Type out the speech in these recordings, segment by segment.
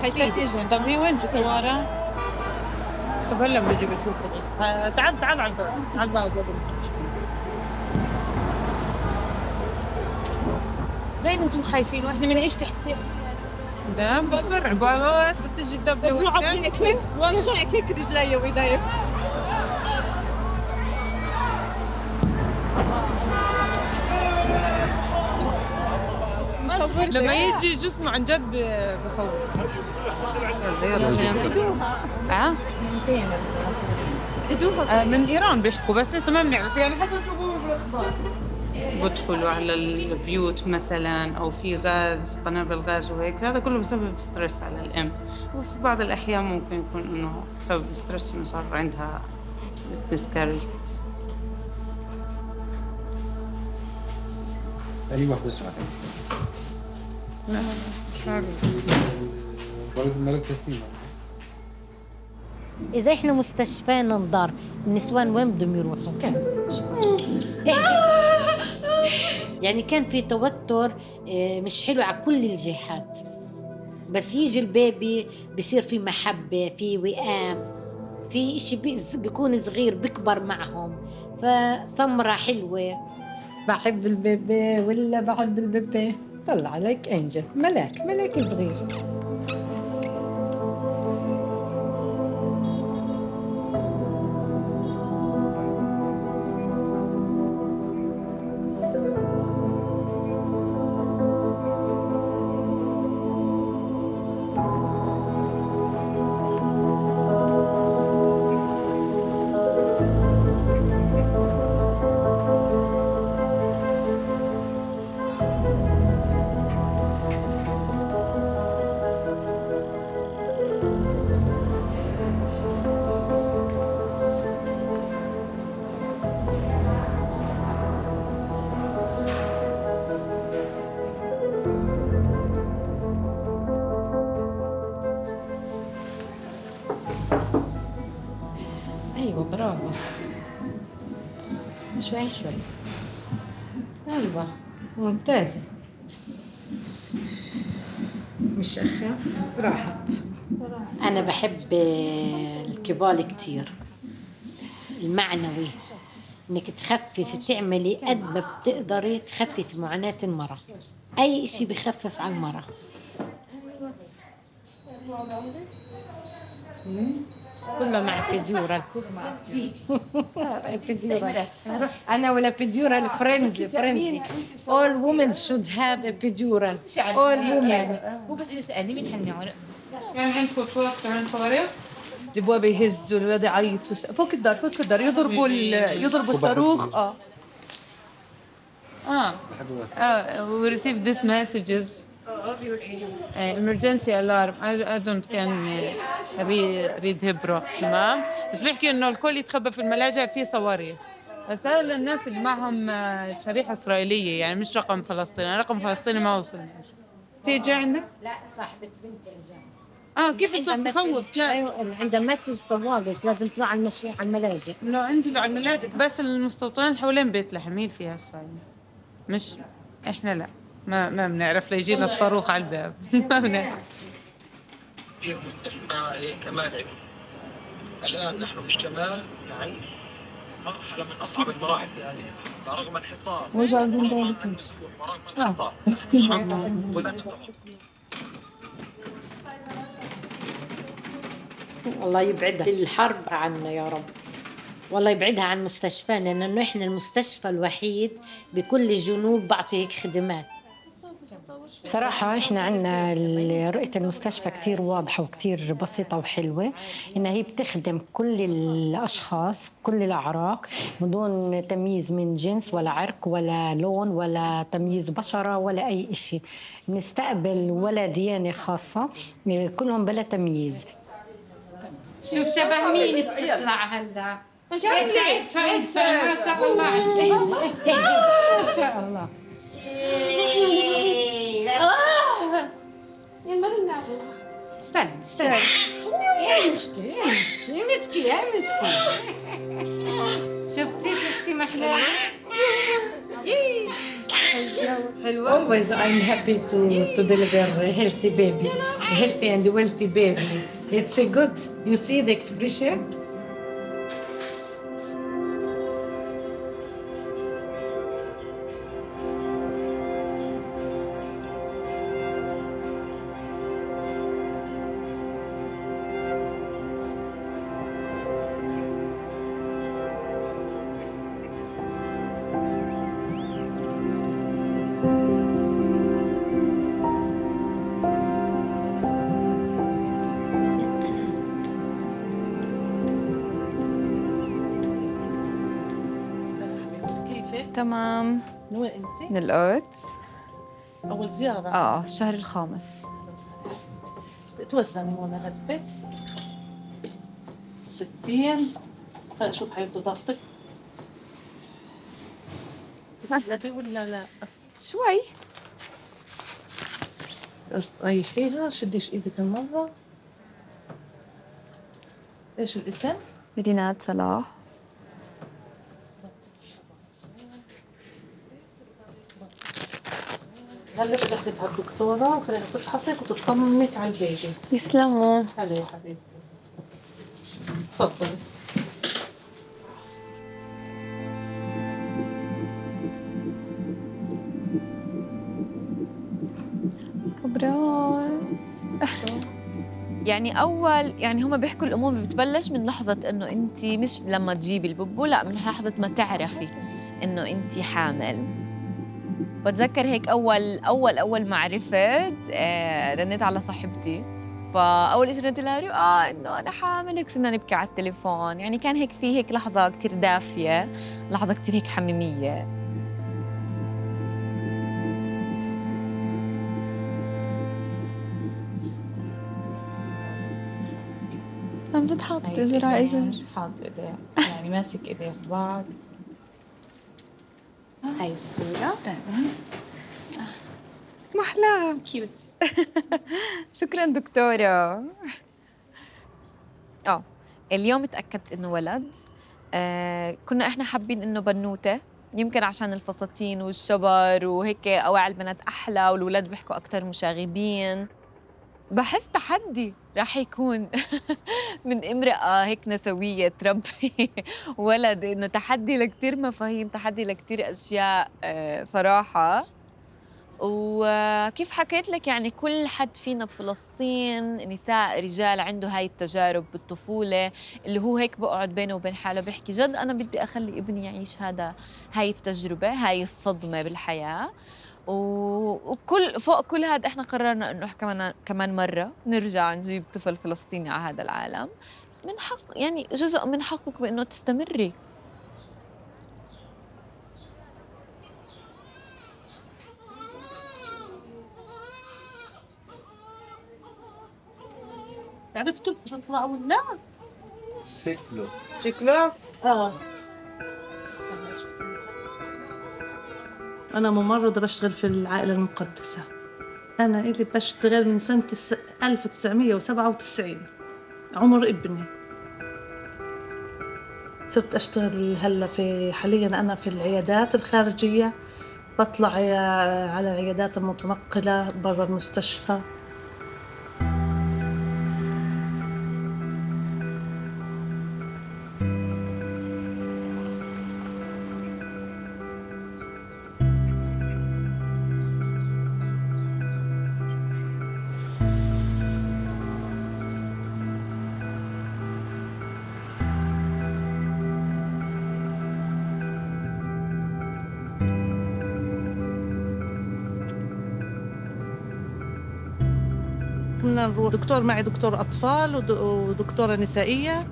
حيتيجي. طب هي وين في الطوارئ؟ طب هلا بيجي بشوفك. تعال على الباب، على الباب. لين انتم خايفين واحنا بنعيش تحت؟ لا برعب هسه تجي الدبلة وحدك. والله هيك رجلي ويداي. لما يجي جسمه عن جد بخوف. من إيران بيحكوا بس لسه ما بنعرف يعني حسب شو بقولوا بالأخبار. بدخلوا على البيوت مثلا أو في غاز قنابل غاز وهيك، هذا كله بسبب ستريس على الأم. وفي بعض الأحيان ممكن يكون إنه بسبب ستريس إنه صار عندها مسكارج. أي واحدة اسمها لا مش عارف. مرض تسليم. إذا إحنا مستشفينا نضار النسوان وين بدهم يروحوا؟ يعني كان في توتر مش حلو على كل الجهات، بس يجي البيبي بصير في محبة، في وئام، في إشي بيكون صغير بيكبر معهم، فثمرة حلوة. بحب البيبي ولا بحب البيبي؟ طلع عليك أنجل، ملاك صغير. أيوة برافو، شوي أيوة ممتازة، مش أخف، راحت. أنا بحب الكبال كتير، المعنوي، إنك تخفف تعملي قد ما بتقدري تخفف معاناة المرأة، أي إشي بخفف على المرأة. كله مع بيديورال. بيديورال. أنا ولا بيديورال فريندلي. All women should have a epidural. All women. هو بس يسألني مين حنعون. يعني عندكم فوق كمان صواريخ؟ الابواب يهزوا، الولاد يعيطوا فوق الدار يضربوا الصاروخ. We received this messages. Emergency alarm. I don't can read Hebrew. تمام. بس بيحكي إنه الكل يتخبى في الملاجئ في صواريخ. بس هذا للناس اللي معهم شريحة إسرائيلية يعني مش رقم فلسطيني، رقم فلسطيني ما وصلناش. تيجي عندك؟ لا صاحبة بنتي. كيف الصوت بخوف جاي؟ أيوة عندها مسج طوالت لازم تطلع على المشي على الملاجئ. لا انزلوا على الملاجئ. بس المستوطنين حوالين بيت لحم مين فيها الصايمة؟ مش إحنا لا ما بنعرف ليجينا الصاروخ على الباب. ما بنعرف. مستشفى كمال. الآن نحن في الشمال نعيش مرحلة من أصعب المراحل في هذه، رغم الحصار ورغم السكون ورغم الإحباط. الله يبعدها الحرب عنا يا رب، والله يبعدها عن مستشفانا، لأنه إحنا المستشفى الوحيد بكل الجنوب بعطي هيك خدمات. صراحة إحنا عنا رؤية المستشفى كتير واضحة وكتير بسيطة وحلوة، إنها هي بتخدم كل الأشخاص كل الأعراق بدون تمييز من جنس ولا عرق ولا لون ولا تمييز بشرة ولا أي إشي. نستقبل ولا ديانة خاصة، كلهم بلا تمييز. شوف شبه مين بتطلع هلا؟ فعلت ما شاء الله. ما شاء الله. استنى يا مسكي شفتي محلاها. Always I'm happy to deliver a healthy baby, a healthy and wealthy baby. It's a good. You see the expression? كيفك؟ تمام. من وين انت؟ من القدس. اول زياره. الشهر الخامس. توزني هون غدة 60. خلينا نشوف حبيبتي ضغطك غلبي ولا لا؟ شوي. ريحيها، شديش ايدك المرة. ايش الاسم؟ رينات صلاح. هلا بدي اخذك على الدكتورة وخلينا تفحصك وتطمنك على البيبي. يسلموا. هلا يا حبيبتي. تفضلي. كبران. يعني هم بيحكوا الامور بتبلش من لحظه انه انت مش لما تجيبي الببو، لا، من لحظه ما تعرفي انه انت حامل. بتذكر هيك اول ما عرفت رنيت على صاحبتي، فاول شيء رنيت لها انه انا حامل، هيك صرنا نبكي على التليفون. يعني كان هيك في هيك لحظه كتير دافيه، لحظه كتير هيك حميميه. عم زد حاطط اجر على اجر، حاط ايديه يعني ماسك ايديه ببعض. هاي الصورة محلاها كيوت. شكرا دكتورة. اليوم تأكدت إنه ولد. كنا إحنا حابين إنه بنوتة، يمكن عشان الفساتين والشبر وهيك أواعي البنات أحلى والولاد بيحكوا أكتر مشاغبين. بحس تحدي راح يكون من امرأة هيك نسوية تربي ولد، إنه تحدي لكتير مفاهيم، تحدي لكتير أشياء صراحة. وكيف حكيت لك يعني كل حد فينا بفلسطين، نساء رجال، عنده هاي التجارب بالطفولة اللي هو هيك بقعد بينه وبين حاله بيحكي جد أنا بدي أخلي ابني يعيش هاي التجربة، هاي الصدمة بالحياة. وكل فوق كل هذا احنا قررنا انه كمان مرة نرجع نجيب طفل فلسطيني على هذا العالم. من حق يعني جزء من حقك بانه تستمري. عرفتوا بتطلعوا ولا؟ شكله أنا ممرضة بشتغل في العائلة المقدسة. أنا اللي بشتغل من سنة 1997 عمر ابني. صرت أشتغل هلا حالياً أنا في العيادات الخارجية، بطلع على العيادات المتنقلة برا المستشفى. كنا نروح معي دكتور أطفال ودكتورة نسائية،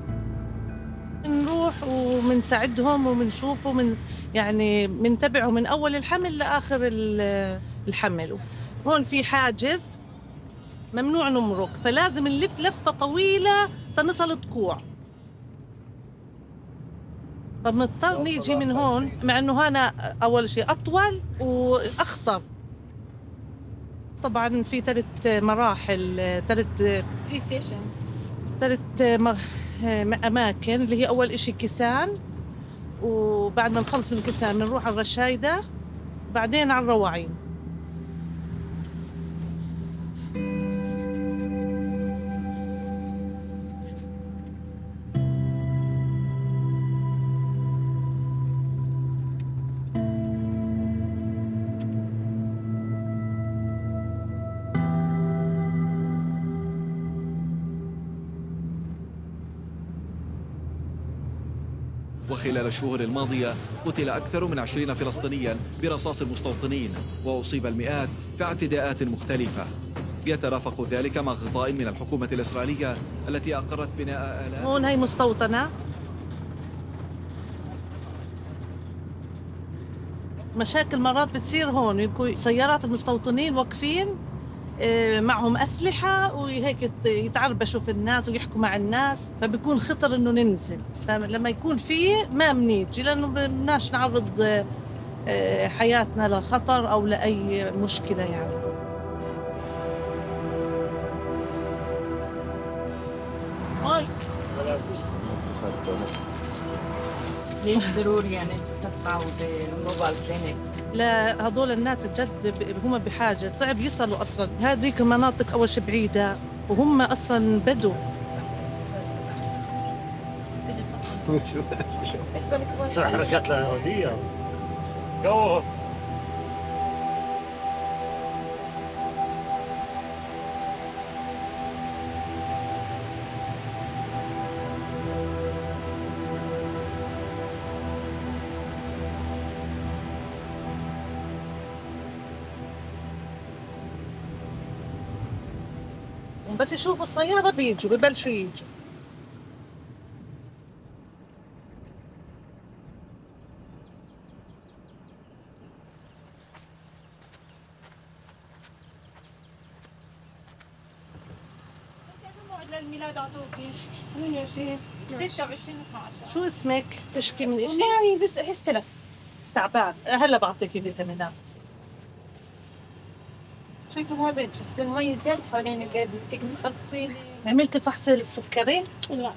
نروح ومنساعدهم ومنشوفه يعني منتبعه من أول الحمل لآخر الحمل. هون في حاجز ممنوع نمرق، فلازم نلف لفة طويلة تنصل الطكوع. فبنضطر نيجي من هون، مع إنه هنا أول شيء أطول وأخطر. طبعاً في 3 مراحل، 3 أماكن، اللي هي أول إشي كيسان، وبعد ما نخلص من الكيسان بنروح على الرشايدة، بعدين على الرواعين. وخلال الشهور الماضية قتل أكثر من 20 فلسطينيا برصاص المستوطنين، وأصيب المئات في اعتداءات مختلفة. يترافق ذلك مع غطاء من الحكومة الإسرائيلية التي أقرت بناء آلاف. هون هي مستوطنة، مشاكل مرات بتصير هون، بيكون سيارات المستوطنين واقفين معهم أسلحة وهيك يتعربشوا في الناس ويحكوا مع الناس، فبيكون خطر إنه ننزل. فلما يكون فيه ما بنيجي لأنه بدناش نعرض حياتنا لخطر أو لأي مشكلة يعني. ليش ضروري يعني تدفعوا بالموبايل كلينيك؟ لا، هذول الناس الجد هم بحاجة، صعب يصلوا أصلاً. هذيك مناطق أول شيء بعيدة وهم أصلاً بدو. صح حركات اليهودية جو. بس يشوفوا السيارة بيجوا ببلشوا يجوا. الميلاد عطوكي 28 شو اسمك؟ تشكي من إشي؟ والله بس أحس تلف تعبان. هلا بعطيكي فيتامينات. شكله ما بس بالمي زيادة حوالين القلب بدك تخططي لي. عملتي فحص السكري؟ لا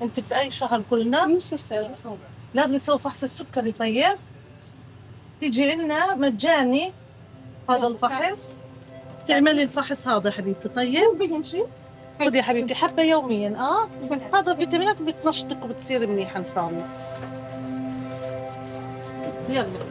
انت في اي شهر كلنا؟ مش السنة لازم تسوي فحص السكري. طيب تيجي عنا مجاني هذا الفحص، تعملي الفحص هذا حبيبتي. طيب بيمشي خذي يا حبيبتي حبة يوميا. هذا فيتامينات بتنشطك وبتصير منيحة ان شاء الله. يلا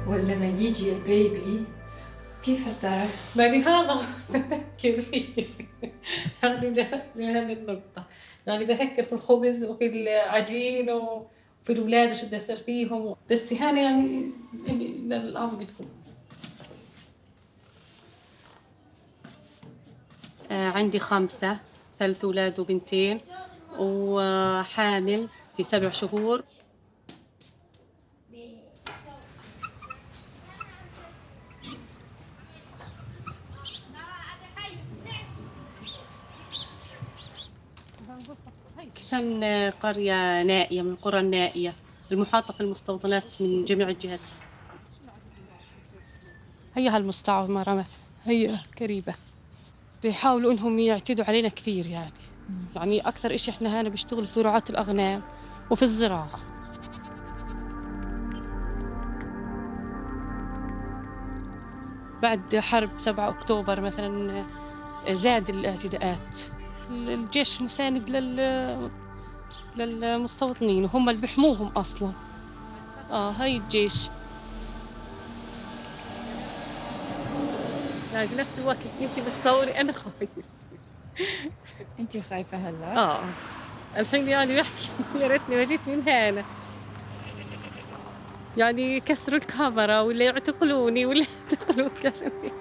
ولما يجي البيبي كيف تعرف؟ يعني هذا بفكر فيه يعني جاء لهذه النقطة، يعني بفكر في الخبز وفي العجين وفي الأولاد وش بدي أصير فيهم، بس يعني للأم بتكون. عندي 5، 3 أولاد وبنتين، وحامل في 7 شهور. كسان قرية نائية من القرى النائية المحاطة في المستوطنات من جميع الجهات. هي هالمستعمرة مثلا، هي قريبة بيحاولوا إنهم يعتدوا علينا كثير يعني أكثر إشي إحنا هنا بيشتغلوا في رعاة الأغنام وفي الزراعة. بعد حرب 7 أكتوبر مثلا زاد الاعتداءات، الجيش مساند للمستوطنين وهم اللي بيحموهم أصلاً. هاي الجيش يعني بنفس الوقت انت بتصوري أنا خايفة. انت خايفة هلا؟ الحين يعني بحكي يا ريتني ما جيت من هنا، يعني يكسروا الكاميرا ولا يعتقلوني ولا يعتقلوا كاسني.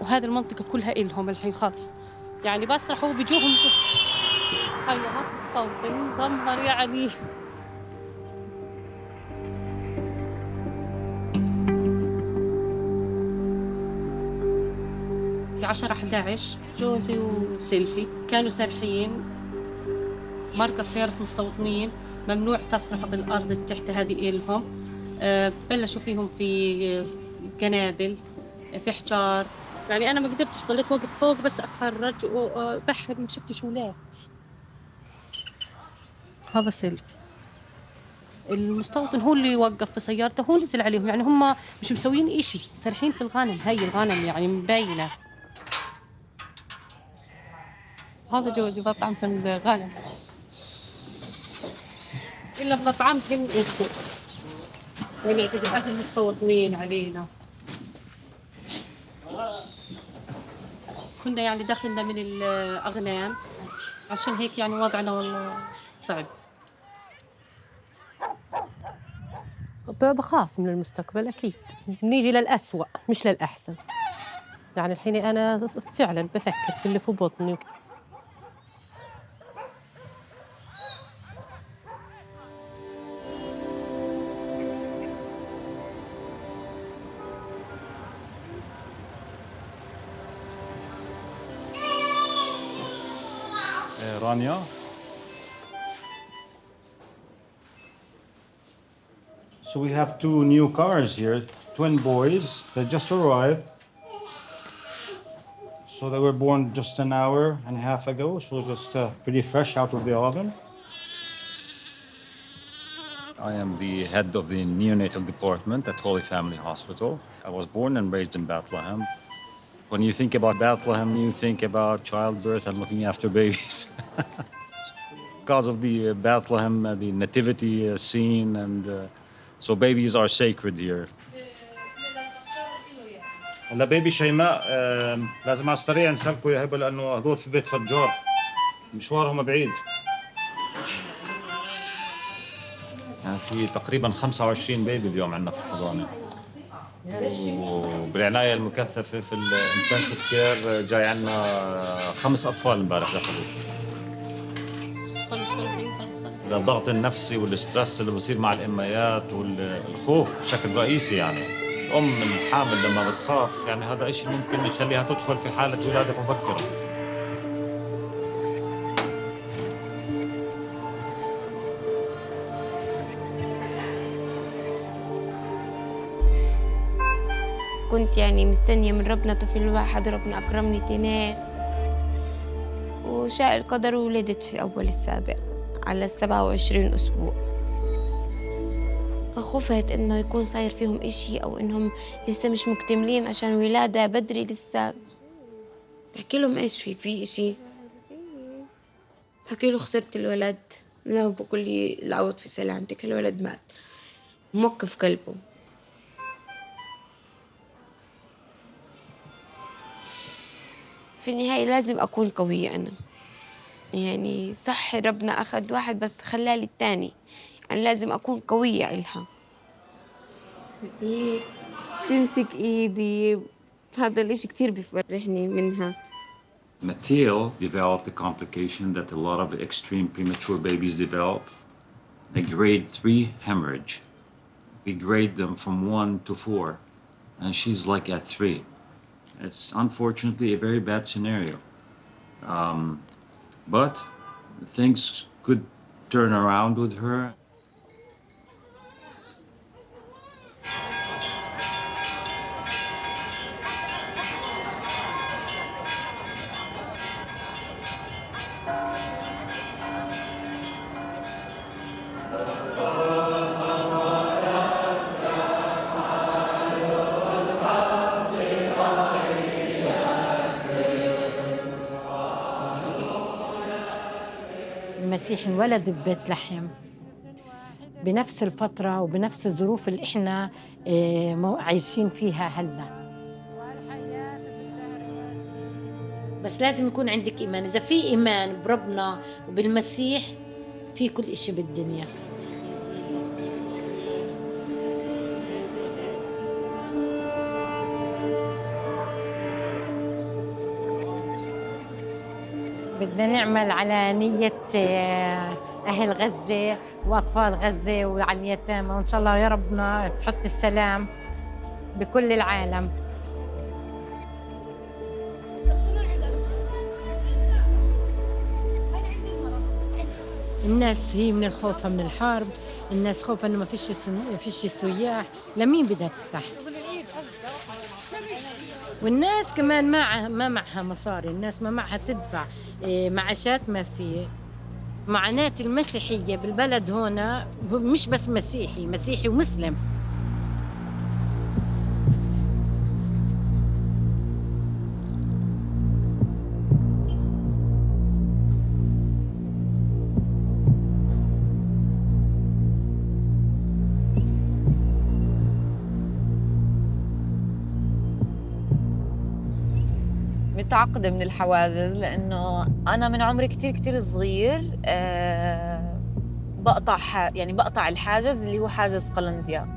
وهذه المنطقة كلها إلهم الحين خالص، يعني بسرحوا بيجوهم أيوة مستوطن دمر يعني. في 10/11 جوزي وسيلفي كانوا سارحين مركز سيارة مستوطنين، ممنوع تسرحوا بالأرض تحت، هذه إلهم. بلشوا فيهم في قنابل، في حجار، يعني أنا ما قدرتش، ضليت واقف فوق بس أتفرج وبحر، ما شفتش ولاد. هذا سيلفي المستوطن هو اللي وقف في سيارته، هو نزل عليهم، يعني هم مش مسويين إشي، سارحين في الغنم. هاي الغنم يعني مبينة. هذا جوزي بطعم في الغنم، إلا بطعمهم إنتو يعني اعتداءات المستوطنين علينا. كنا يعني دخلنا من الأغنام، عشان هيك يعني وضعنا والله صعب. بخاف من المستقبل أكيد، بنيجي للأسوأ مش للأحسن. يعني الحين أنا فعلا بفكر في اللي في بطني. Rania. So we have two new cars here, twin boys that just arrived. So they were born just an hour and a half ago, so just pretty fresh out of the oven. I am the head of the neonatal department at Holy Family Hospital. I was born and raised in Bethlehem. When you think about Bethlehem, you think about childbirth and looking after babies. Because of the Bethlehem, the nativity scene, and so babies are sacred here. هلا بيبي شيماء لازم على السريع نسلكوا يا هبه لانه هدول في بيت فجار مشوارهم بعيد. يعني في تقريبا 25 بيبي اليوم عندنا في الحضانه. وبالعنايه المكثفه في الانتنسيف كير جاي عندنا 5 اطفال امبارح دخلوا. الضغط النفسي والستريس اللي بصير مع الاميات والخوف بشكل رئيسي، يعني الام الحامل لما بتخاف يعني هذا شيء ممكن يخليها تدخل في حاله ولاده مبكره. كنت يعني مستنية من ربنا طفل واحد، ربنا أكرمني 2 وشاء القدر وولدت في أول السابع على 27 أسبوع. فخفت إنه يكون صاير فيهم إشي أو إنهم لسه مش مكتملين عشان ولادة بدري لسه. بحكي لهم إيش في إشي، بحكي له خسرت الولد، لا بقول لي العوض في سلامتك، الولد مات، موقف قلبه. في النهاية لازم أكون قوية أنا، يعني صح ربنا أخذ واحد بس خلالي التاني، يعني لازم أكون قوية إلها، تمسك إيدي، هذا الإشي كتير بيفرحني منها. Mateo developed a complication that a lot of extreme premature babies develop, a grade 3 hemorrhage. We grade them from 1 to 4, and she's like at 3. It's unfortunately a very bad scenario. But things could turn around with her. المسيح انولد ببيت لحم بنفس الفترة وبنفس الظروف اللي احنا عايشين فيها هلا. بس لازم يكون عندك إيمان، إذا في إيمان بربنا وبالمسيح في كل إشي بالدنيا. بدي بدنا نعمل على نية أهل غزة وأطفال غزة وعلى اليتامى، وإن شاء الله يا ربنا تحط السلام بكل العالم. الناس هي من الخوف من الحرب، الناس خوفا انه ما فيش سياح، لمين بدها تفتح؟ والناس كمان ما معها مصاري، الناس ما معها تدفع معاشات، ما في. معاناة المسيحية بالبلد هنا مش بس مسيحي ومسلم. متعقدة من الحواجز لأنه أنا من عمري كتير صغير بقطع الحاجز اللي هو حاجز قلنديا.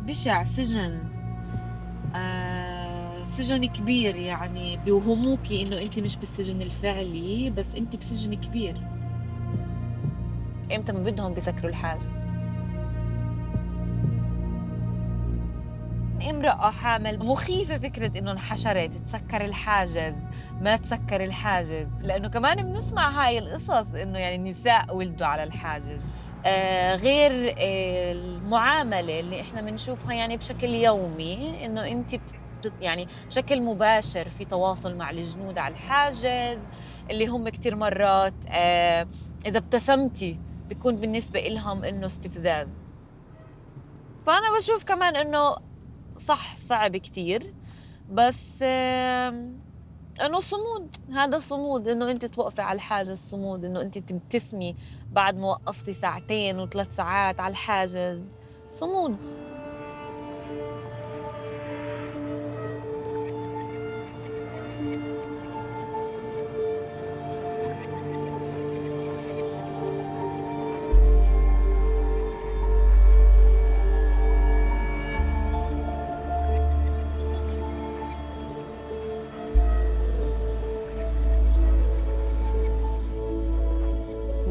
بشع سجن كبير، يعني بيوهموكي إنه أنت مش بالسجن الفعلي بس أنت بسجن كبير. إمتى ما بدهم بيسكروا الحاجز. امرأة حامل مخيفة فكرة إنه انحشرت تسكر الحاجز ما تسكر الحاجز، لأنه كمان بنسمع هاي القصص إنه يعني النساء ولدوا على الحاجز. غير المعاملة اللي إحنا بنشوفها يعني بشكل يومي، إنه أنت يعني بشكل مباشر في تواصل مع الجنود على الحاجز اللي هم كتير مرات إذا ابتسمتي بيكون بالنسبة إلهم إنه استفزاز. فأنا بشوف كمان إنه صح صعب كتير، بس انه صمود، هذا صمود انه انت توقفي على الحاجز، صمود انه انت تبتسمي بعد ما وقفتي 2 و3 ساعات على الحاجز، صمود.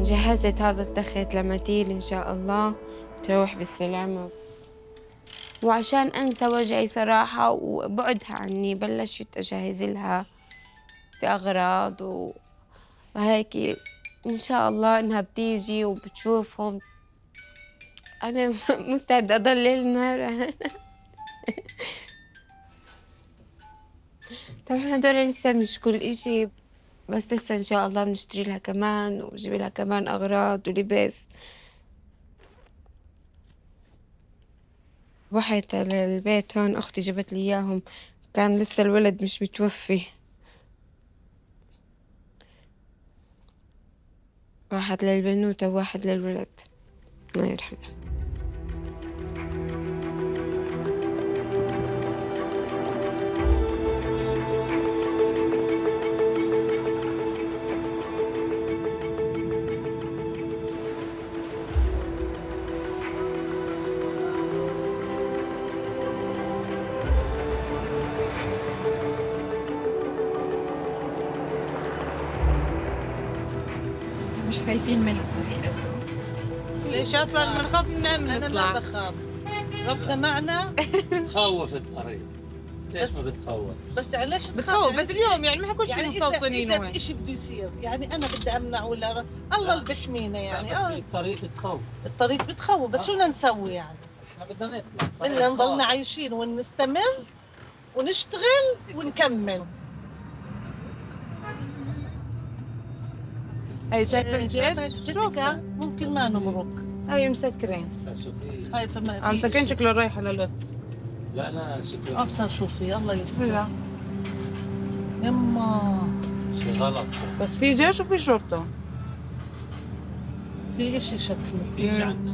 جهزت هذا التخت لما تيجي إن شاء الله تروح بالسلامة، وعشان أنسى وجعي صراحة وبعدها عني بلشت أجهز لها في أغراض وهيك إن شاء الله إنها بتيجي وبتشوفهم. أنا مستعدة أضل ليل نهار. طبعا هدول لسه مش كل إشي، بس لسه إن شاء الله بنشتري لها كمان وبجيب لها كمان أغراض ولباس. رحت على البيت هون أختي جابت لي إياهم، كان لسه الولد مش متوفي. واحد للبنوتة وواحد للولد الله يرحمه. مش خايفين منها؟ ليش اصلا بنخاف ننام أنا نطلع؟ ما بخاف، ربنا معنا. تخوف الطريق، ليش ما بتخوف؟ بس يعني ليش بتخوف؟ بس اليوم يعني ما حكونش في مستوطنين إذا وين. إشي بده يصير يعني أنا بدي أمنع ولا الله اللي بيحمينا يعني. بس الطريق بتخوف. الطريق بتخوف، بس شو بدنا نسوي يعني؟ احنا بدنا نطلع، بدنا نضلنا عايشين ونستمر ونشتغل ونكمل. هي شايفة الجيش؟ جيسيكا ممكن ما نمرق. هاي مسكرين. هاي فما عم مسكرين شكله رايحة للوتس. لا شكله أبصر شوفي الله يستر. يما شي غلط، بس في جيش وفي شرطة. في إشي شكله. في شي عندنا.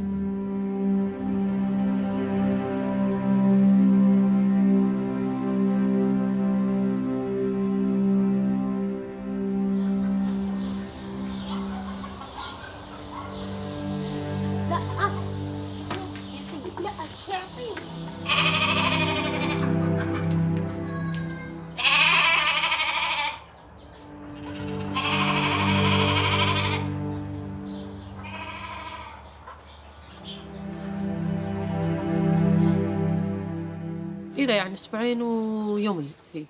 كده يعني أسبوعين ويومين هيك.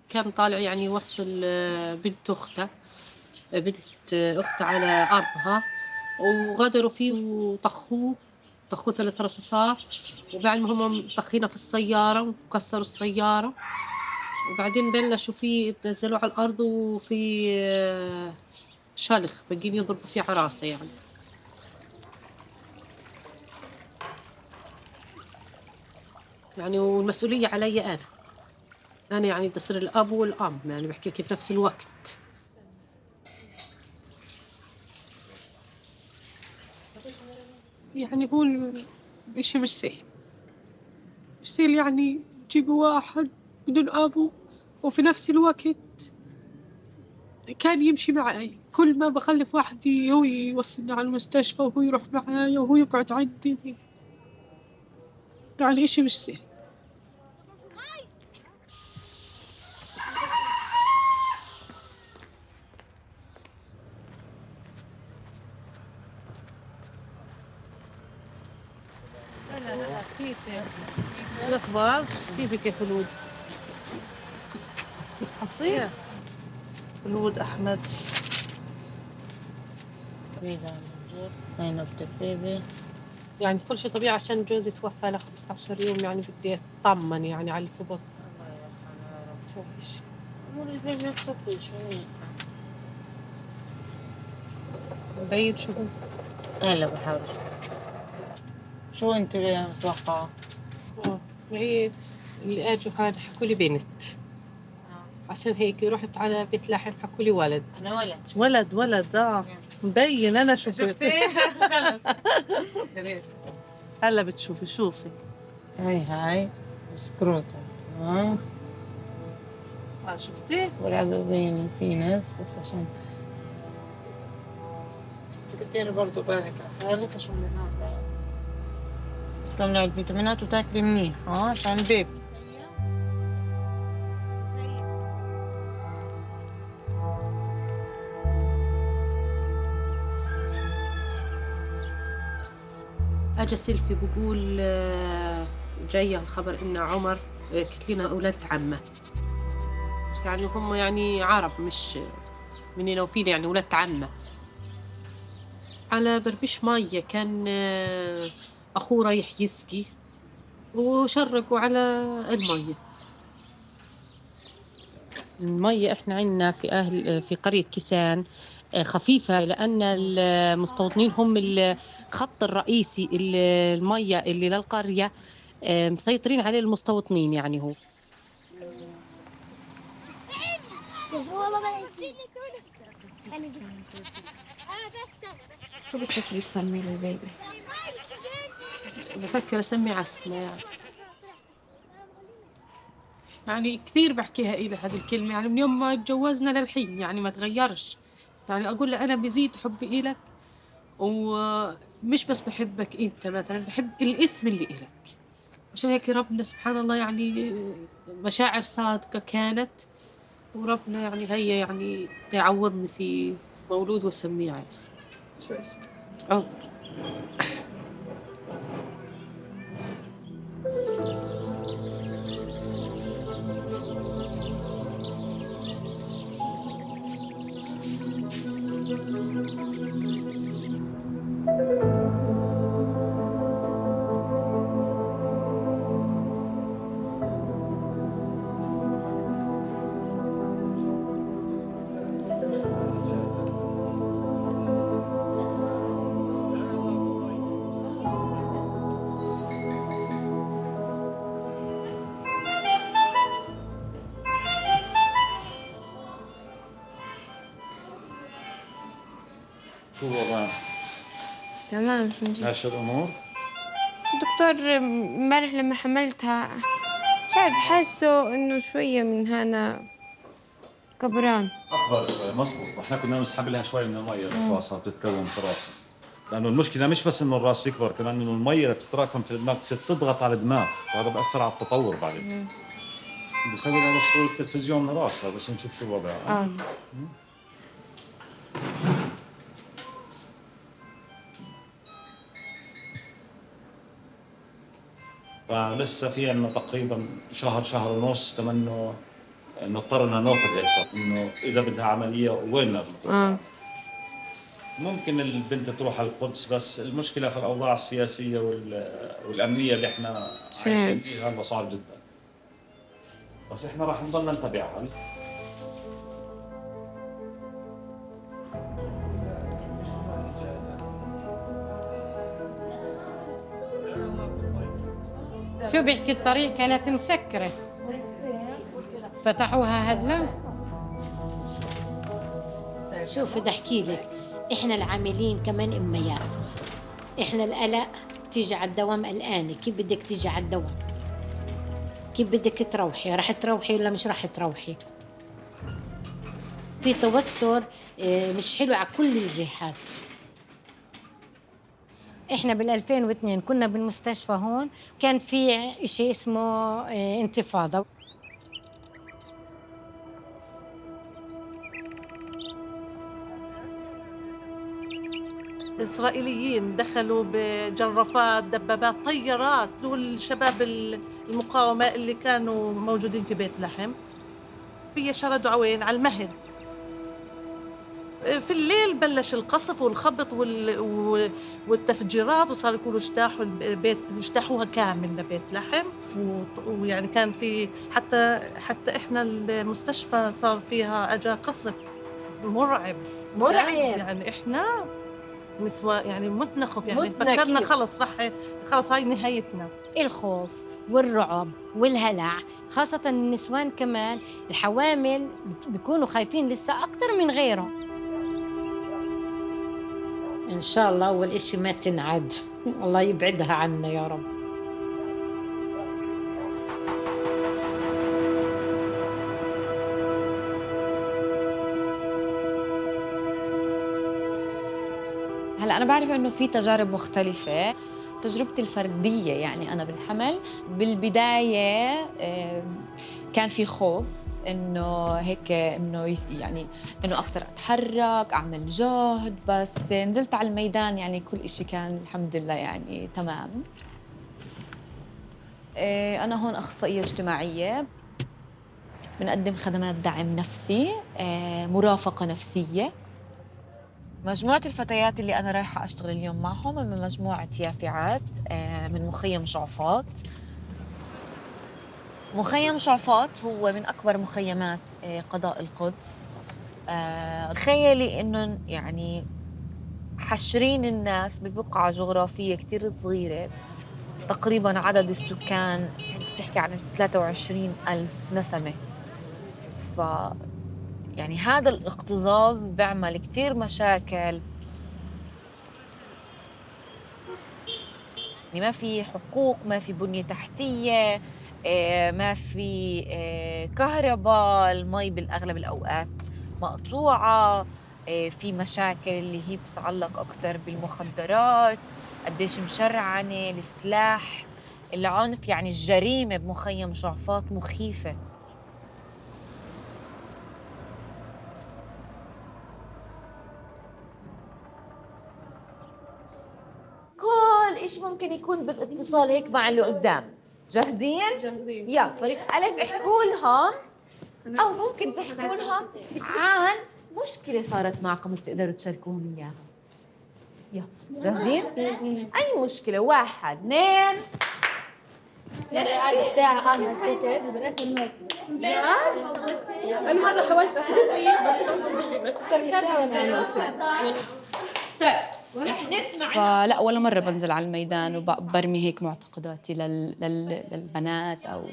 كان طالع يعني يوصل بنت أخته على أبها، وغدروا فيه وطخوه 3 رصاصات، وبعد ما هم مطخينه في السيارة وكسروا السيارة، وبعدين بلشوا فيه نزلوه على الأرض وفي شلخ بقين يضربوا فيه على راسه يعني والمسؤولية علي أنا يعني تصير الأب والأم، يعني بحكي لك في نفس الوقت. يعني هو الإشي مش سهل يعني تجيبوا واحد بدون أبو، وفي نفس الوقت كان يمشي معي كل ما بخلف واحد هو يوصلني على المستشفى وهو يروح معايا وهو يقعد عندي، يعني إشي مش سهل. كيفك؟ شو الأخبار؟ كيفك يا خلود؟ حصير؟ خلود أحمد. وين بيبي؟ يعني كل شيء طبيعي عشان جوزي توفى له 15 يوم، يعني بدي أطمن يعني على اللي في بطني. الله يرحمه. أمور البيبي ما تخافيش شوية. مبين شو هو؟ هلا بحاول شو أنت متوقعة؟ ما هي اللي اجوا هذا حكوا لي بنت، عشان هيك رحت على بيت لحم حكوا لي ولد. أنا ولد مبين. أنا شفتيه خلص. هلا بتشوفي. شوفي هاي سكروتة تمام. شفتيه؟ ولا ببين في ناس بس عشان تديري برضو بالك على حالك عشان منها تكملي الفيتامينات وتاكلي منيح عشان البيبي. اجى سيلفي بقول جايه الخبر ان عمر كتلنا اولاد عمه، يعني هم يعني عرب مش مننا وفينا، يعني اولاد عمه. على بربش ميه كان اخوه رايح يسقي وشرقوا على الميه احنا عندنا في قريه كيسان خفيفة، لأن المستوطنين هم الخط الرئيسي المية اللي للقرية مسيطرين عليه المستوطنين. يعني هو شو بتفكري تسمي البيبي؟ بفكر أسمي عسمة. يعني كثير بحكيها إلى هذه الكلمة، يعني من يوم ما تجوزنا للحين يعني ما تغيرش. يعني أقول له أنا بزيد حبي إلك، ومش بس بحبك أنت، مثلا بحب الاسم اللي إلك. عشان هيك ربنا سبحان الله يعني مشاعر صادقة كانت، وربنا يعني هيا يعني يعوضني في مولود وسميه عايز. شو اسمه؟ عمر. شو وضعها؟ تمام الحمد لله. ماشي الأمور؟ الدكتور امبارح لما حملتها مش عارف حاسه انه شوية من هنا كبران. أكبر شوي مزبوط، واحنا كنا نسحب لها شوي من المية اللي في راسها بتتكون في راسها. لأنه المشكلة مش بس إنه الراس يكبر، كمان إنه المية اللي بتتراكم في الدماغ تصير تضغط على الدماغ، وهذا بأثر على التطور بعدين. بسوي لها صورة تلفزيون من راسها بس نشوف شو وضعها. فلسه في عندنا تقريبا شهر ونص تمنه نضطر انه ناخذ هيك انه اذا بدها عمليه وين لازم تروح. ممكن البنت تروح على القدس، بس المشكله في الاوضاع السياسيه والامنيه اللي احنا عايشين فيها هذا صعب جدا. بس احنا راح نضلنا نتابعها. شو بيحكي الطريق كانت مسكرة، فتحوها هلا. شوف بدي احكي لك، احنا العاملين كمان اميات، احنا القلق تيجي على الدوام قلقانه، كيف بدك تيجي على الدوام؟ كيف بدك تروحي؟ رح تروحي ولا مش رح تروحي؟ في توتر مش حلو على كل الجهات. احنا بال2002 كنا بالمستشفى هون، كان في اشي اسمه انتفاضة. الإسرائيليين دخلوا بجرافات، دبابات، طيارات، والشباب المقاومة اللي كانوا موجودين في بيت لحم شردوا عوين على المهد. في الليل بلش القصف والخبط والتفجيرات، وصار يقولوا اجتاحوا البيت، اجتاحوها كامل لبيت لحم. ويعني كان في حتى احنا المستشفى صار فيها اجى قصف مرعب. يعني احنا نسوى يعني متنا خوف، يعني فكرنا خلص هاي نهايتنا. الخوف والرعب والهلع، خاصة النسوان كمان الحوامل بيكونوا خايفين لسه أكتر من غيرهم. إن شاء الله أول إشي ما تنعد، الله يبعدها عنا يا رب. هلا أنا بعرف إنه في تجارب مختلفة. تجربتي الفردية يعني أنا بالحمل بالبداية كان في خوف إنه هيك إنه يعني إنه أكتر أتحرك أعمل جهد، بس نزلت على الميدان يعني كل إشي كان الحمد لله يعني تمام. أنا هون أخصائية اجتماعية، بنقدم خدمات دعم نفسي، مرافقة نفسية. مجموعة الفتيات اللي أنا رايحة أشتغل اليوم معهم من مجموعة يافعات من مخيم شعفاط. مخيم شعفاط هو من أكبر مخيمات قضاء القدس. تخيلي إنه يعني حشرين الناس ببقعة جغرافية كتير صغيرة، تقريباً عدد السكان أنت بتحكي عن 23,000 نسمة. يعني هذا الاكتظاظ بيعمل كتير مشاكل. يعني ما في حقوق، ما في بنية تحتية، ما في كهرباء، المي بالأغلب الأوقات مقطوعة، في مشاكل اللي هي بتتعلق أكتر بالمخدرات، قديش مشرعنة، السلاح، العنف، يعني الجريمة بمخيم شعفاط مخيفة. كل إيش ممكن يكون بالاتصال هيك مع اللي قدام. جاهزين؟ جاهزين. يلا فريق ألف احكوا لهم، أو ممكن تحكوا لهم عن مشكلة صارت معكم بتقدروا تشاركوهم إياها. يلا جاهزين؟ أي مشكلة، 1 2. يعني بتاع أنا كنت بدأت الماكينة. أنا مرة حاولت أسوي فلا ولا مرة بنزل على الميدان وبرمي هيك معتقداتي للبنات أو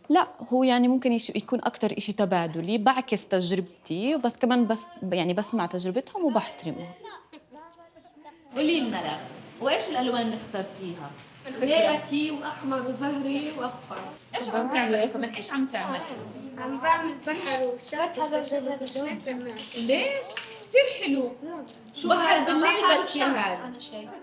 لا، هو يعني ممكن يكون أكتر إشي تبادلي، بعكس تجربتي بس كمان يعني بسمع تجربتهم وبحترمهم. قولي لنا وإيش الألوان اللي اخترتيها؟ ليلكي وأحمر وزهري وأصفر. إيش عم تعملي كمان؟ إيش عم تعملي؟ عم بعمل بحر وشات هذا الشيء. ليش؟ كتير حلو. شو بحر بالليل بالشمس؟ أنا شايفة.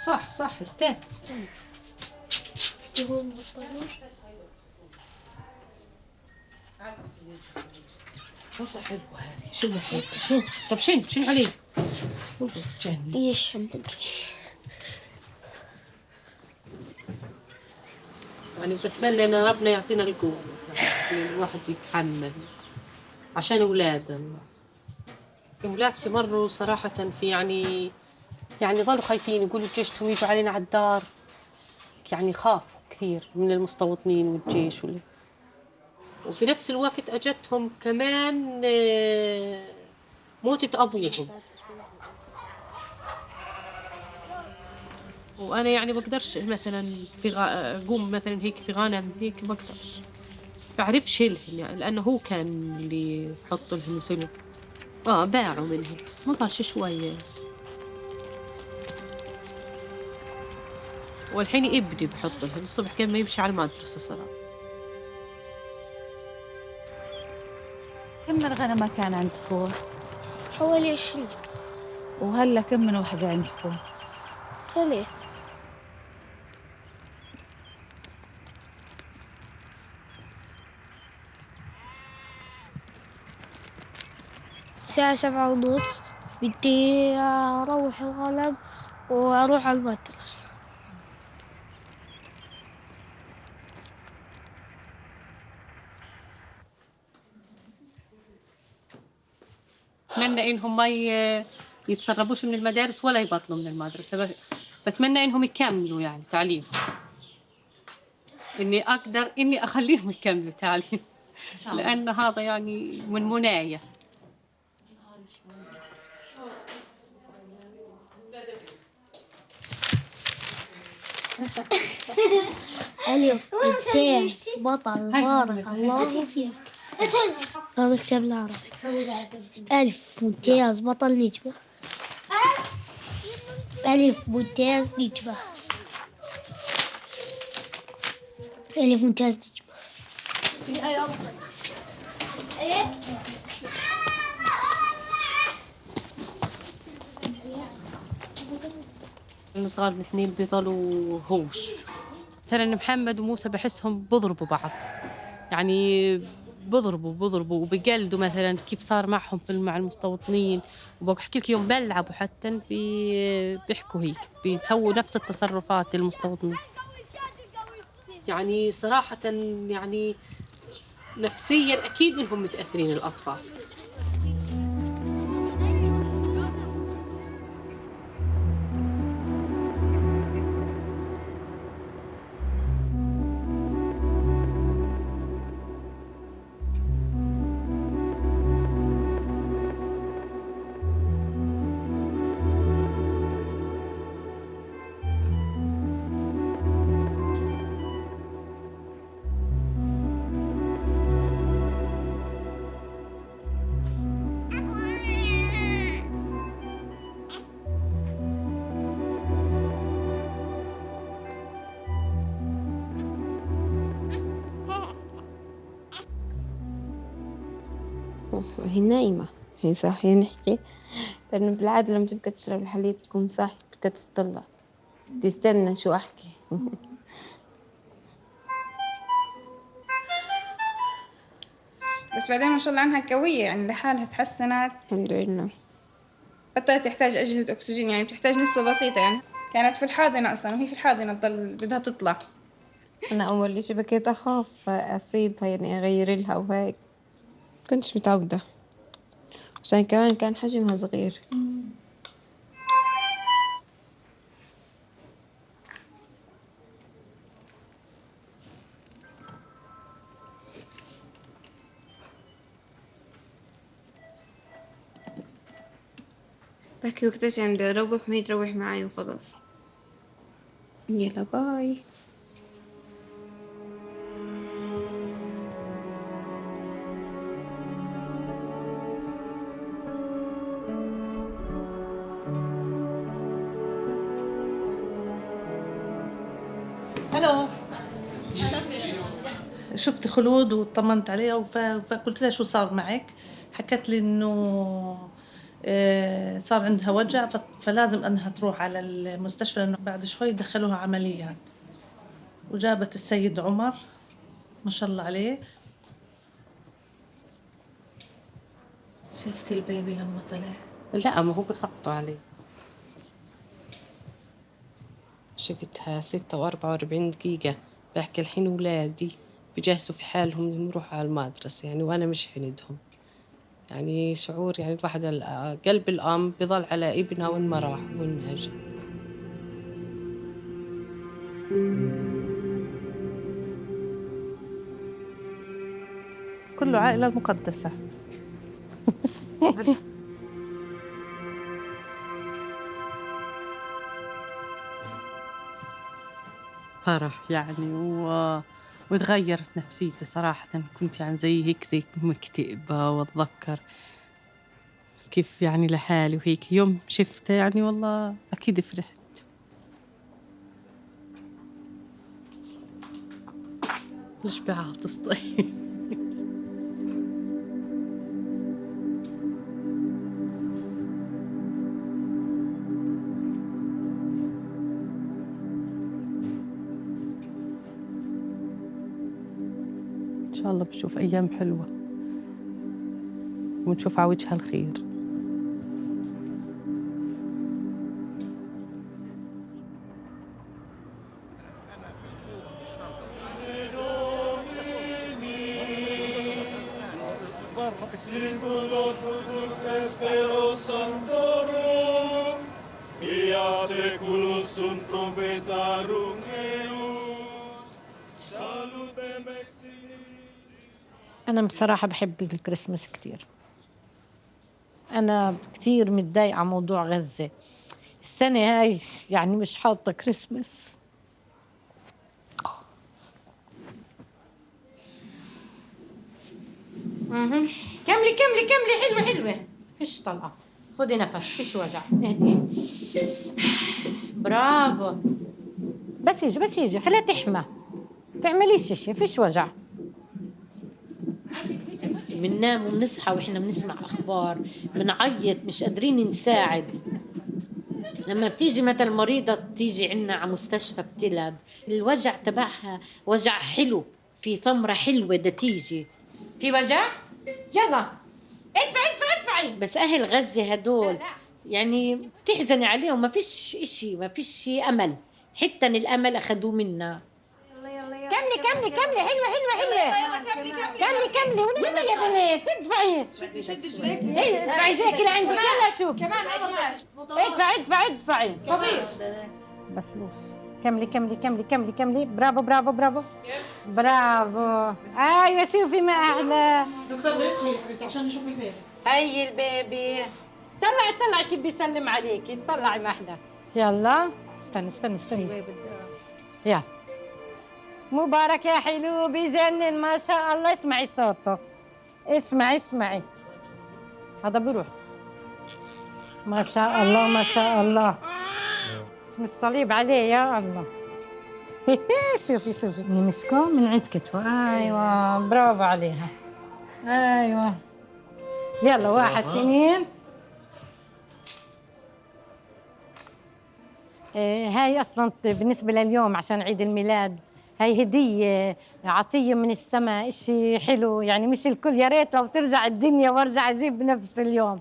صح استاذ. والله حلوة هذه. شو حلوة؟ شو؟ طب شن عليه؟ والله تجنن. ايش بديش. يعني بتمنى ان ربنا يعطينا القوة يعني الواحد يتحمل عشان اولادنا. اولادي مروا صراحة في يعني ظلوا خايفين، يقولوا جيشتهم يجوا علينا على الدار، يعني خافوا كثير من المستوطنين والجيش وفي نفس الوقت اجتهم كمان موتة ابوهم. وانا يعني بقدرش مثلا اقوم مثلا هيك في غنم هيك، ما بقدرش، بعرفش لهم يعني، لانه هو كان اللي يحط لهم يسوي. باعوا منهم، ما ضلش شويه. والحين ابني بحط لهم الصبح كان ما يمشي على المدرسه صراحه. كم من غنمة كان عندكم؟ حوالي 20. وهلا كم من وحدة عندكم؟ 3. الساعة 7:30 بدي أروح الغلب وأروح على المدرسة. بتمنى إنهم ما يتسربوش من المدارس ولا يبطلوا من المدرسة. بتمنى إنهم يكملوا يعني تعليم، إني أقدر إني أخليهم يكملوا تعليم، لأن هذا يعني من مناية. ألف ممتاز بطل بارك الله فيك. هذا كتاب العربي. ألف ممتاز بطل نجمة. ألف ممتاز نجمة. ألف ممتاز نجمة. الصغار الاثنين بيضلوا هوش. مثلا محمد وموسى بحسهم بضربوا بعض، يعني بضربوا وبيقلدوا مثلا كيف صار معهم مع المستوطنين. وبحكي لك يوم بلعبوا حتى بيحكوا هيك، بيسووا نفس التصرفات المستوطنين. يعني صراحة يعني نفسيا أكيد إنهم متأثرين الأطفال. هي نايمة، هي صاحية نحكي، لأنه بالعادة لما تبقى تشرب الحليب تكون صاحية، تبقى تطلع تستنى شو أحكي. بس بعدين ما شاء الله عنها قوية، يعني لحالها تحسنت الحمد لله. بطلت تحتاج أجهزة أكسجين، يعني بتحتاج نسبة بسيطة، يعني كانت في الحاضنة أصلا وهي في الحاضنة تضل بدها تطلع. أنا أول إشي بكيت أخاف أصيبها، يعني أغير لها وهيك، كنتش متعودة عشان كمان كان حجمها صغير. بحكي وقتاش يعني بدي أروح وهي تروح معي وخلاص. يلا باي. هلو. شفت خلود وطمنت عليها فقلت لها شو صار معك. حكت لي انه صار عندها وجع فلازم أنها تروح على المستشفى لأنه بعد شوي دخلوها عمليات. وجابت السيد عمر ما شاء الله عليه. شفت البيبي لما طلع؟ لا ما هو بخطوا عليه. شفتها 6 و44 دقيقة بحكي الحين ولادي بجهزوا في حالهم انهم يروحوا على المدرسة يعني وانا مش حندهم. يعني شعور يعني الواحد قلب الأم بضل على ابنها وين ما راح وين ما اجى. كله عائلة مقدسة. فرح يعني وتغيرت نفسيتي صراحة. كنت يعني زي هيك زي مكتئبة واتذكر كيف يعني لحالي وهيك. يوم شفته يعني والله أكيد فرحت. ليش بعاطس طيب؟ إن شاء الله بشوف أيام حلوة ونشوف على وجهها الخير. أنا بصراحة بحب الكريسماس كتير. أنا كتير متضايقة على موضوع غزة السنة هاي، يعني مش حاطة كريسماس. كملي كملي كملي، حلوة حلوة، فيش طلقة، خدي نفس، فيش وجع، اهدي. برافو، بس يجي خليها تحمى، تعمليش اشي، فيش وجع. بننام وبنصحى واحنا بنسمع اخبار، بنعيط، مش قادرين نساعد. لما بتيجي مثلا مريضة تيجي عنا على مستشفى بتلد، الوجع تبعها وجع حلو، في ثمرة حلوة دا تيجي. في وجع؟ يلا ادفعي. بس أهل غزة هدول يعني بتحزني عليهم، ما فيش إشي، ما فيش أمل، حتى الأمل أخذوه منا. كملي حلوة كملي ونعمل يا بنات، ادفعي. شدي رجليك. ادفعي جاكي لعندك، يلا شوف. كمان ادفعي. بس لوس. كملي. برافو. ايوه شوفي ما اعلى. دكتور ادخلي عشان نشوف البيبي. هي البيبي. طلعي كيف بيسلم عليكي، طلعي ما احلى. يلا استني. يلا. مبارك يا حلو، بيجنن ما شاء الله. اسمعي صوته، اسمعي. هذا بروح. ما شاء الله. اسم الصليب عليه يا الله. شوفي نمسكه من عند كتفه. ايوه برافو عليها. ايوه يلا 1 2. هاي اصلا بالنسبه لليوم عشان عيد الميلاد، هاي هديه عطيه من السماء، اشي حلو يعني. مش الكل، يا ريت لو ترجع الدنيا وارجع اجيب بنفس اليوم.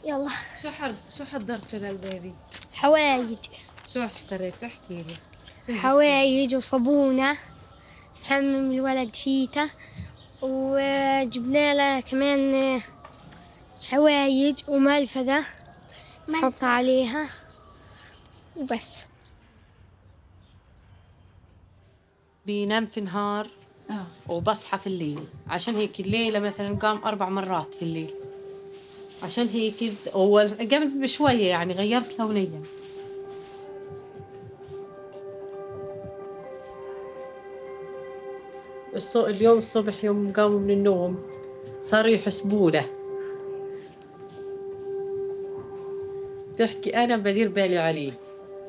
يلا شو حضرتوا للبيبي؟ حوايج. شو اشتريتوا؟ احكي لي. حوايج وصابونة نحمم الولد فيته، وجبنا له كمان حوايج وملفذة نحطها عليها وبس. بينام في النهار وبصحى في الليل، عشان هيك الليلة مثلا قام 4 مرات في الليل. عشان هيك قبل بشوية يعني غيرت لونيا. اليوم الصبح يوم قاموا من النوم صاروا يحسبونه. تحكي أنا بدير بالي عليه.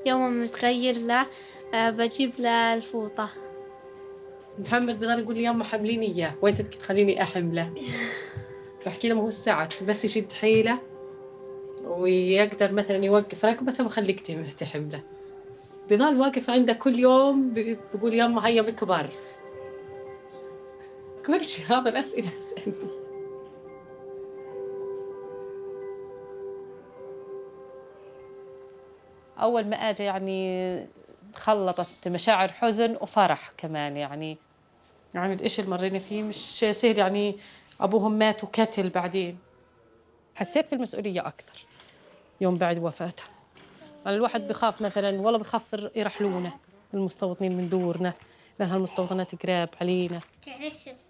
يوم متغير له بجيب له الفوطة. محمد بضل يقول لي يما حمليني إياه، وين بدك تخليني أحمله؟ بحكي له ما هو الساعة بس يشد حيله ويقدر مثلا يوقف ركبته وخليك تحمله. بضل واقف عنده كل يوم بقول يما هيا بكبر. كل شيء هذا الأسئلة أسألني. أول ما أجي يعني تخلطت مشاعر حزن وفرح كمان يعني الإشي اللي مرينا فيه مش سهل يعني. أبوهم مات وكتل بعدين. حسيت بالمسؤولية أكثر يوم بعد وفاته. يعني الواحد بخاف مثلا والله بخاف يرحلونا المستوطنين من دورنا لأن هالمستوطنات قراب علينا.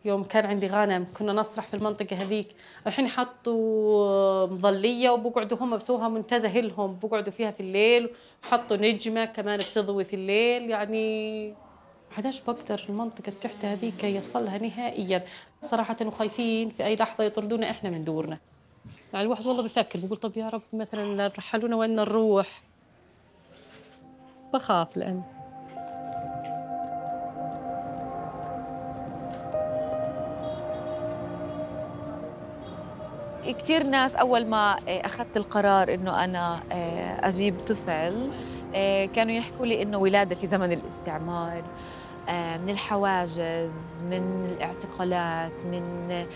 يوم كان عندي غنم كنا نسرح في المنطقة هذيك، الحين حطوا مظلية وبقعدوا هم بسووها منتزه لهم بقعدوا فيها في الليل، وحطوا نجمة كمان بتضوي في الليل. يعني عادش بقدر المنطقة تحت هذيك يصلها نهائيا صراحة، وخايفين في أي لحظة يطردونا إحنا من دورنا. يعني الواحد والله بفكر بقول طب يا رب مثلا رحلونا وين نروح. بخاف لأن كتير ناس أول ما أخذت القرار إنه أنا أجيب طفل كانوا يحكوا لي إنه ولادة في زمن الاستعمار، من الحواجز، من الاعتقالات، من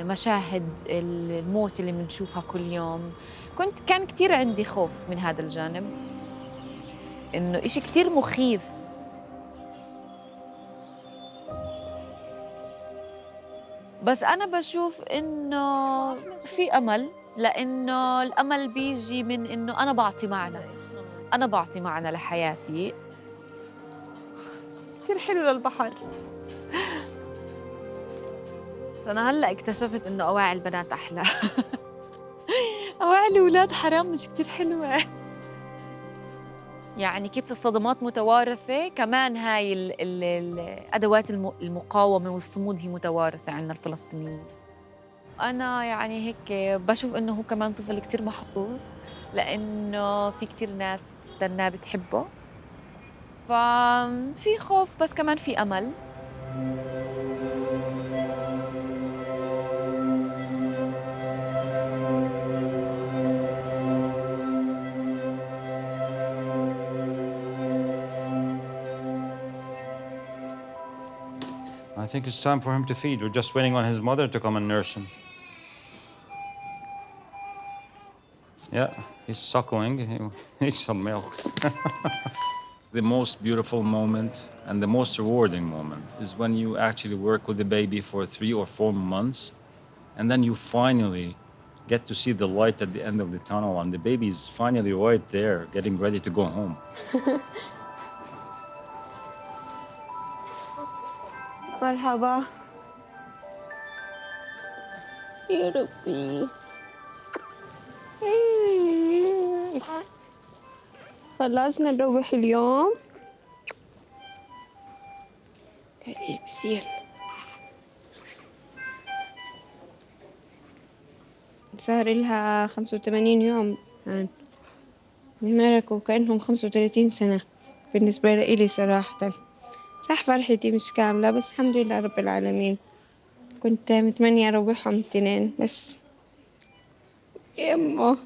مشاهد الموت اللي بنشوفها كل يوم. كان كتير عندي خوف من هذا الجانب، إنه إشي كتير مخيف. بس أنا بشوف إنه في أمل، لأنه الأمل بيجي من إنه أنا بعطي معنى لحياتي. كتير حلو للبحر. أنا هلأ اكتشفت إنه أواعي البنات أحلى. أواعي الأولاد حرام مش كتير حلوة. يعني كيف الصدمات متوارثة، كمان هاي الأدوات المقاومة والصمود هي متوارثة عنا الفلسطينيين. أنا يعني هيك بشوف إنه هو كمان طفل كتير محظوظ، لأنه في كتير ناس بتستناه بتحبه، ففي خوف بس كمان في أمل. I think it's time for him to feed. We're just waiting on his mother to come and nurse him. Yeah, he's suckling. He needs some milk. The most beautiful moment and the most rewarding moment is when you actually work with the baby for 3 or 4 months, and then you finally get to see the light at the end of the tunnel, and the baby is finally right there, getting ready to go home. مرحبا يا ربي. خلصنا نروح اليوم. تعالي البسي صار لها 85 يوم الآن المرك، وكأنهم 35 سنة بالنسبة لي صراحة. صح فرحتي مش كاملة بس الحمد لله رب العالمين. كنت متمنية أروحهم 2 بس. يمه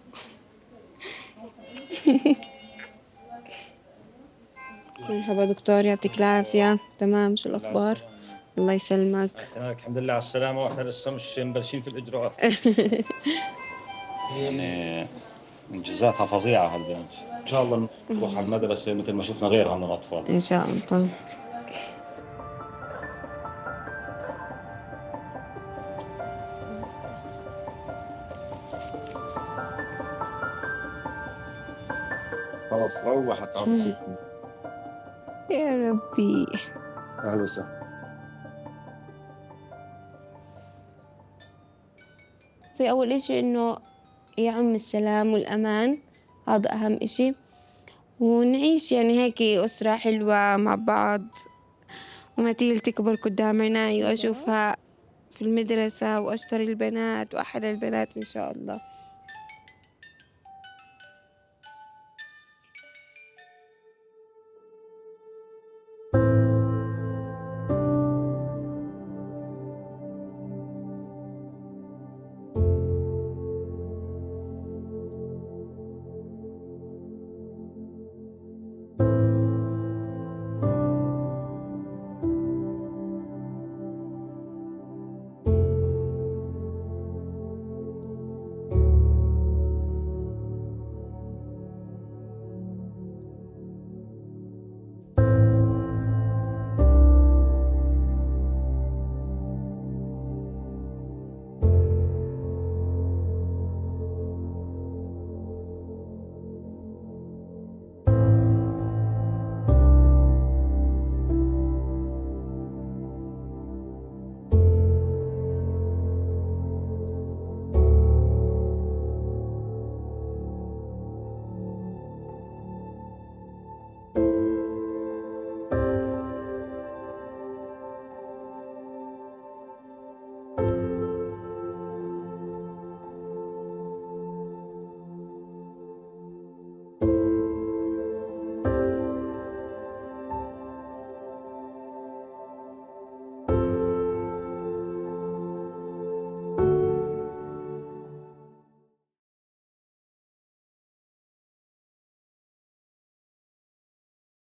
مرحبا دكتور، يعطيك العافية. تمام، شو الأخبار؟ الله يسلمك. الحمد لله على السلامة، واحنا لسه مش مبلشين في الإجراءات. يعني إنجازاتها فظيعة هالبنت. إن شاء الله نروح على المدرسة مثل ما شفنا غيرها من الأطفال. إن شاء الله. خلاص روحت عروستي. يا ربي. أهلا وسهلا. في أول إشي إنه يعم السلام والأمان، هذا أهم إشي، ونعيش يعني هيك أسرة حلوة مع بعض، ومتيل تكبر قدام عيناي وأشوفها في المدرسة وأشطر البنات وأحلى البنات إن شاء الله.